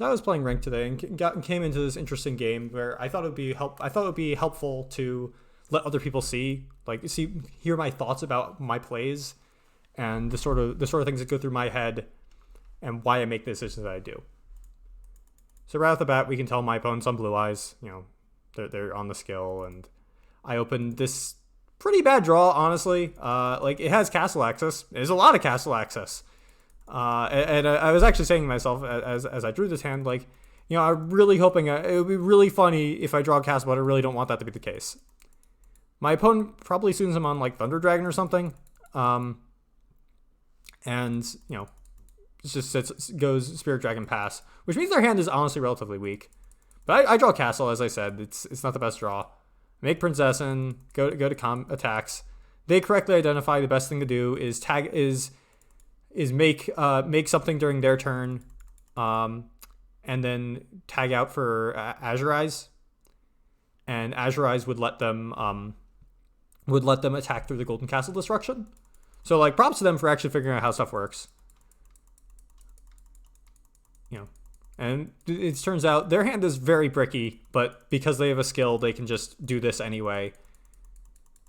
So I was playing ranked today and came into this interesting game where I thought it would be helpful to let other people hear my thoughts about my plays and the sort of things that go through my head and why I make the decisions that I do. So right off the bat, we can tell my opponent's on blue eyes. They're on the skill, and I opened this pretty bad draw, honestly. It has castle access. There's a lot of castle access. And I was actually saying to myself as I drew this hand, I'm really hoping it would be really funny if I draw a castle, but I really don't want that to be the case. My opponent probably assumes I'm on Thunder Dragon or something. Goes Spirit Dragon pass, which means their hand is honestly relatively weak. But I draw castle, as I said. It's not the best draw. Make Princess and go to attacks. They correctly identify the best thing to do is make something during their turn, and then tag out for Azure Eyes, and Azure Eyes would let them attack through the Golden Castle Destruction. So props to them for actually figuring out how stuff works. And it turns out their hand is very bricky, but because they have a skill, they can just do this anyway.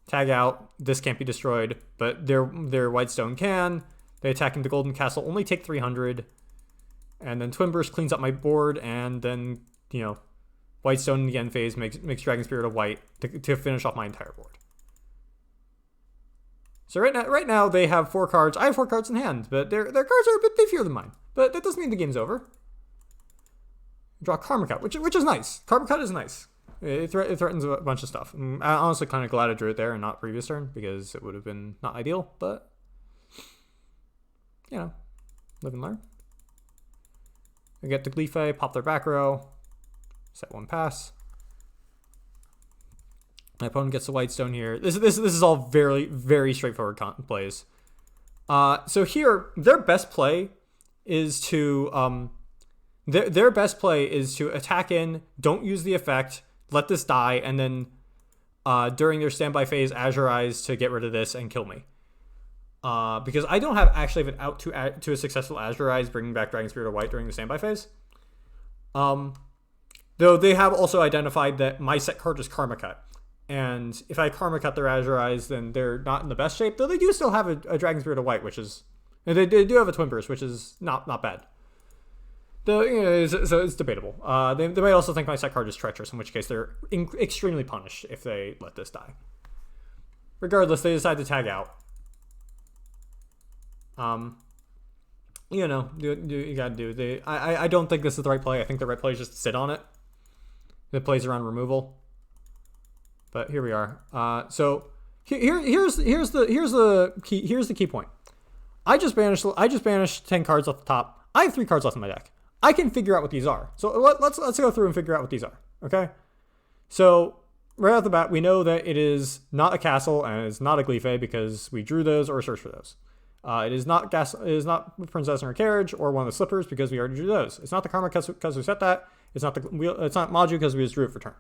Tag out. This can't be destroyed, but their Whitestone can. They attack into Golden Castle, only take 300. And then Twin Burst cleans up my board, and then, Whitestone in the end phase makes Dragon Spirit a white to finish off my entire board. So right now they have 4 cards. I have 4 cards in hand, but their cards are a bit beefier than mine. But that doesn't mean the game's over. Draw Karma Cut, which is nice. Karma Cut is nice. It threatens a bunch of stuff. I'm honestly kind of glad I drew it there and not previous turn, because it would have been not ideal, but live and learn. We get to Gleefay, pop their back row, set 1 pass. My opponent gets the Whitestone here. This is all very, very straightforward plays. So here, their best play is to attack in, don't use the effect, let this die, and then during their standby phase, Azure Eyes to get rid of this and kill me. Because I don't have an out to a successful Azure Eyes bringing back Dragon Spirit or White during the standby phase. Though they have also identified that my set card is Karma Cut. And if I Karma Cut their Azure Eyes, then they're not in the best shape. Though they do still have a Dragon Spirit of White, which is... They do have a Twin Burst, which is not bad. So it's debatable. They might also think my set card is treacherous, in which case they're extremely punished if they let this die. Regardless, they decide to tag out. You gotta do. I don't think this is the right play. I think the right play is just to sit on it. It plays around removal. But here we are. So here's the key point. I just banished 10 cards off the top. I have 3 cards left in my deck. I can figure out what these are. So let's go through and figure out what these are. Okay. So right off the bat, we know that it is not a castle and it's not a Gleefay because we drew those or searched for those. It is not Princess in her carriage or one of the slippers because we already drew those. It's not the Karma because we set that. It's not Maju because we just drew it for turn.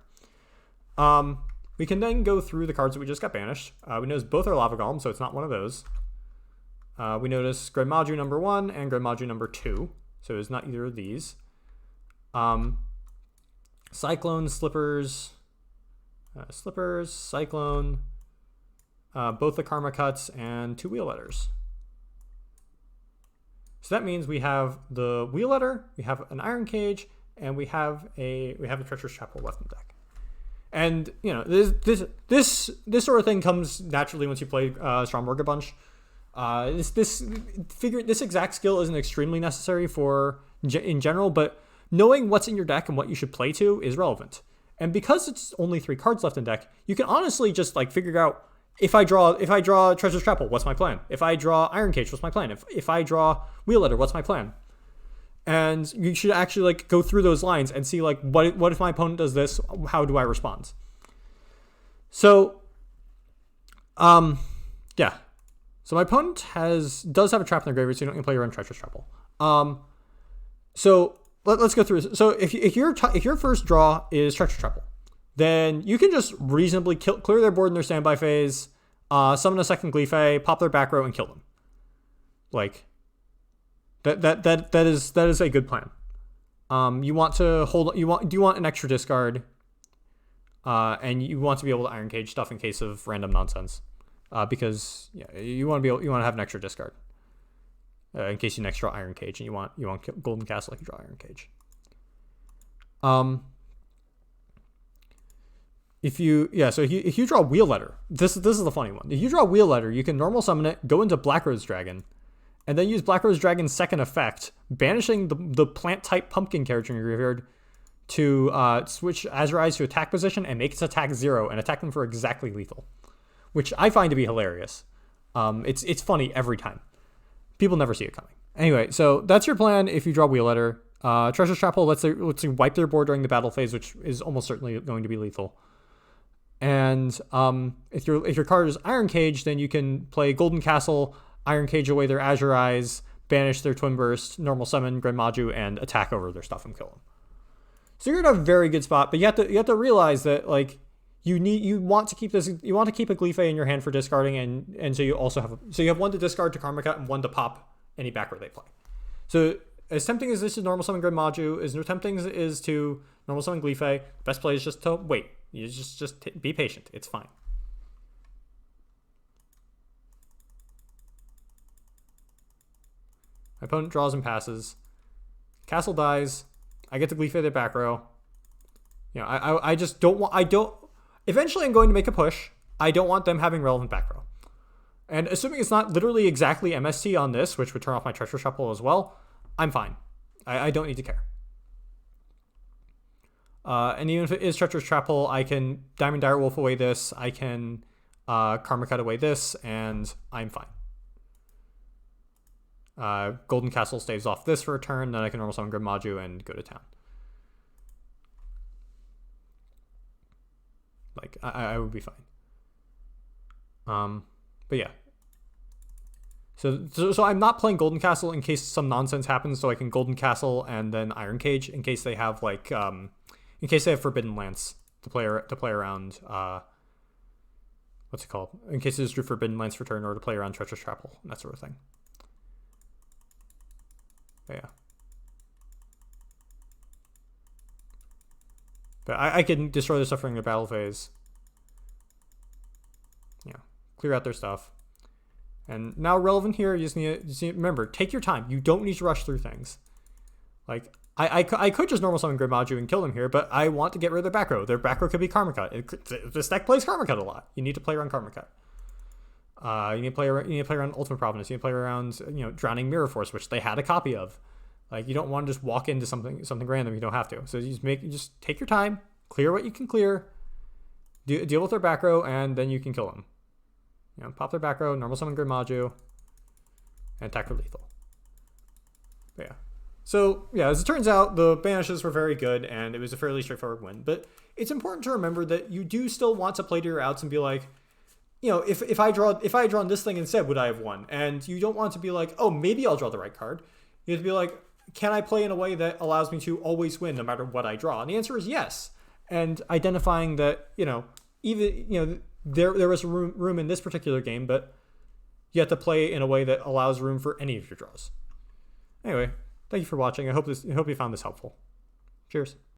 We can then go through the cards that we just got banished. We notice both are Lava Golem, so it's not one of those. We notice Grand Maju number 1 and Grand Maju number 2, so it's not either of these. Cyclone, Slippers, Cyclone, both the Karma Cuts, and 2 Wheel Letters. So that means we have the Wheel Letter, we have an Iron Cage, and we have a Treacherous Chapel left in the deck. And this sort of thing comes naturally once you play Stromberg a bunch. This exact skill isn't extremely necessary in general, but knowing what's in your deck and what you should play to is relevant. And because it's only 3 cards left in deck, you can honestly just figure out if I draw Treacherous Chapel, what's my plan? If I draw Iron Cage, what's my plan? If I draw Wheel Letter, what's my plan? And you should actually go through those lines and see what if my opponent does this? How do I respond? So, yeah. So my opponent does have a trap in their graveyard, so you don't need to play your own Treacherous Chapel. So let's go through this. So if your first draw is Treacherous Chapel, then you can just reasonably clear their board in their standby phase, summon a second Gleefay, pop their back row, and kill them. That is a good plan. you want to hold. Do you want an extra discard? And you want to be able to Iron Cage stuff in case of random nonsense, because you want to have an extra discard in case you next draw Iron Cage, and you want Golden Castle like you draw Iron Cage. If you draw Wheel Letter, this is the funny one. If you draw Wheel Letter, you can normal summon it, go into Black Rose Dragon, and then use Black Rose Dragon's second effect, banishing the plant type pumpkin character in your graveyard to switch Azure Eyes to attack position and make its attack 0 and attack them for exactly lethal, which I find to be hilarious. It's funny every time. People never see it coming. Anyway, so that's your plan if you draw Wheel Letter. Treasure Trap Hole lets you wipe their board during the battle phase, which is almost certainly going to be lethal. And if your card is Iron Cage, then you can play Golden Castle, Iron Cage away their Azure Eyes, banish their Twin Burst, normal summon Grand Maju, and attack over their stuff and kill them. So you're in a very good spot, but you have to realize that like you want to keep a Gleefay in your hand for discarding, and so you have one to discard to Karma Cut and one to pop any back row they play. So as tempting as this is normal summon Grand Maju, as tempting as it is to normal summon Gleefay, best play is just to wait. You just be patient. It's fine. My opponent draws and passes. Castle dies. I get to Gleefay their back row. I just don't want. Eventually, I'm going to make a push. I don't want them having relevant back row. And assuming it's not literally exactly MST on this, which would turn off my Treasure Trap Hole as well, I'm fine. I don't need to care. And even if it is Treacherous Trap Hole, I can Diamond Direwolf away this. I can Karma Cut away this, and I'm fine. Golden Castle staves off this for a turn, then I can normal summon Grand Maju and go to town. Like, I would be fine. But yeah. So I'm not playing Golden Castle in case some nonsense happens, so I can Golden Castle and then Iron Cage in case they have like in case they have Forbidden Lance to play around what's it called? In case they just drew Forbidden Lance for turn or to play around Treacherous Trap Hole and that sort of thing. But yeah. But I can destroy their stuff during their battle phase. Yeah. Clear out their stuff. And now relevant here, you just need to remember, take your time. You don't need to rush through things. Like, I could just normal summon Grand Maju and kill them here, but I want to get rid of their back row. Their back row could be Karma Cut. This deck plays Karma Cut a lot. You need to play around Karma Cut. You need to play around Ultimate Providence. You need to play around Drowning Mirror Force, which they had a copy of. Like, you don't want to just walk into something random. You don't have to. So you just take your time, clear what you can clear, deal with their back row, and then you can kill them. Pop their back row, normal summon Grand Maju, and attack for lethal. But yeah. So, yeah, as it turns out, the banishes were very good, and it was a fairly straightforward win. But it's important to remember that you do still want to play to your outs and be like, if I had drawn this thing instead, would I have won? And you don't want to be like, oh, maybe I'll draw the right card. You have to be like, can I play in a way that allows me to always win no matter what I draw? And the answer is yes. And identifying that, even, there was room in this particular game, but you have to play in a way that allows room for any of your draws. Anyway, thank you for watching. I hope you found this helpful. Cheers.